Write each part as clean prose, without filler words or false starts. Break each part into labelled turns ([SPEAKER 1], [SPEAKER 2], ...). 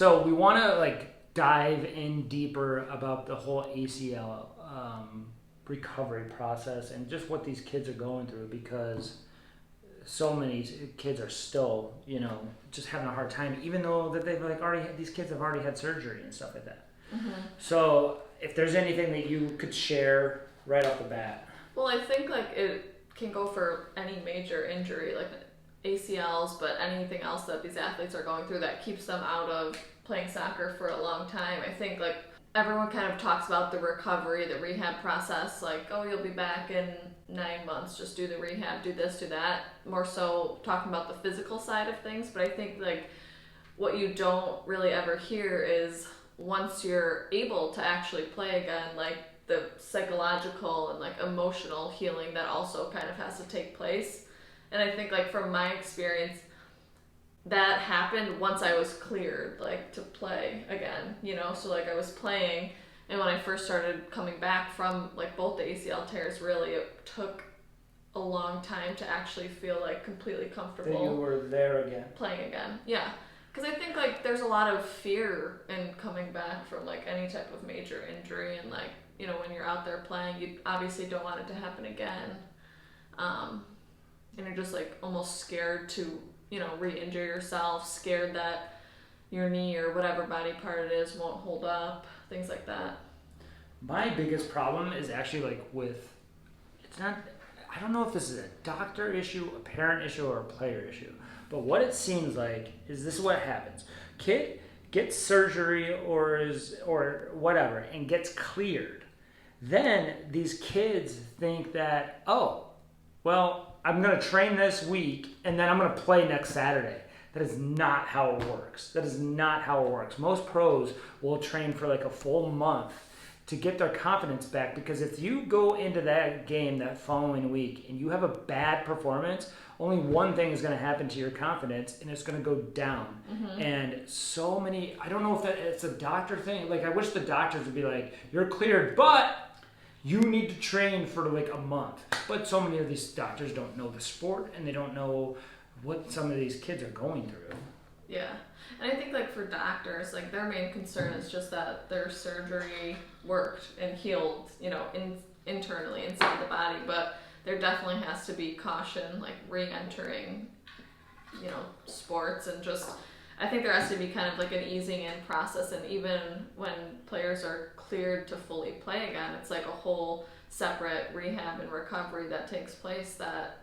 [SPEAKER 1] So we want to like dive in deeper about the whole ACL recovery process and just what these kids are going through because so many kids are still, just having a hard time, even though that they've like already had, these kids have already had surgery and stuff like that.
[SPEAKER 2] Mm-hmm.
[SPEAKER 1] So if there's anything that you could share right off the bat.
[SPEAKER 2] Well, I think like it can go for any major injury, like ACLs, but anything else that these athletes are going through that keeps them out of playing soccer for a long time. I think like everyone kind of talks about the recovery, the rehab process, like, oh, you'll be back in 9 months, just do the rehab, do this, do that. More so talking about the physical side of things, but I think like what you don't really ever hear is once you're able to actually play again, like the psychological and like emotional healing that also kind of has to take place. And I think like from my experience, that happened once I was cleared like to play again, so like I was playing, and when I first started coming back from like both the ACL tears, really it took a long time to actually feel like completely comfortable
[SPEAKER 1] That you were there again.
[SPEAKER 2] playing again. Yeah, because I think like there's a lot of fear in coming back from like any type of major injury, and like when you're out there playing, you obviously don't want it to happen again, and you're just like almost scared to re-injure yourself, scared that your knee or whatever body part it is won't hold up, things like that.
[SPEAKER 1] My biggest problem is actually like it's not, I don't know if this is a doctor issue, a parent issue, or a player issue, but what it seems like is this is what happens. Kid gets surgery or whatever and gets cleared. Then these kids think that, oh, well, I'm going to train this week and then I'm going to play next Saturday. That is not how it works. That is not how it works. Most pros will train for like a full month to get their confidence back, because if you go into that game that following week and you have a bad performance, only one thing is going to happen to your confidence, and it's going to go down.
[SPEAKER 2] Mm-hmm.
[SPEAKER 1] And so many, I don't know if that it's a doctor thing. Like, I wish the doctors would be like, you're cleared, but you need to train for like a month. But so many of these doctors don't know the sport, and they don't know what some of these kids are going through.
[SPEAKER 2] Yeah. And I think like for doctors, like their main concern is just that their surgery worked and healed, internally inside the body. But there definitely has to be caution, like re-entering, sports, and just I think there has to be kind of like an easing in process. And even when players are cleared to fully play again, it's like a whole separate rehab and recovery that takes place that,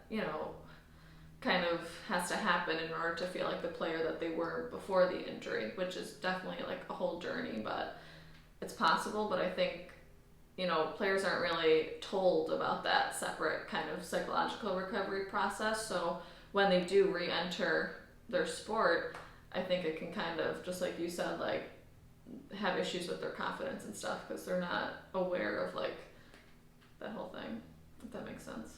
[SPEAKER 2] kind of has to happen in order to feel like the player that they were before the injury, which is definitely like a whole journey, but it's possible. But I think, players aren't really told about that separate kind of psychological recovery process. So when they do re-enter their sport, I think it can kind of, just like you said, like have issues with their confidence and stuff because they're not aware of like that whole thing, if that makes sense.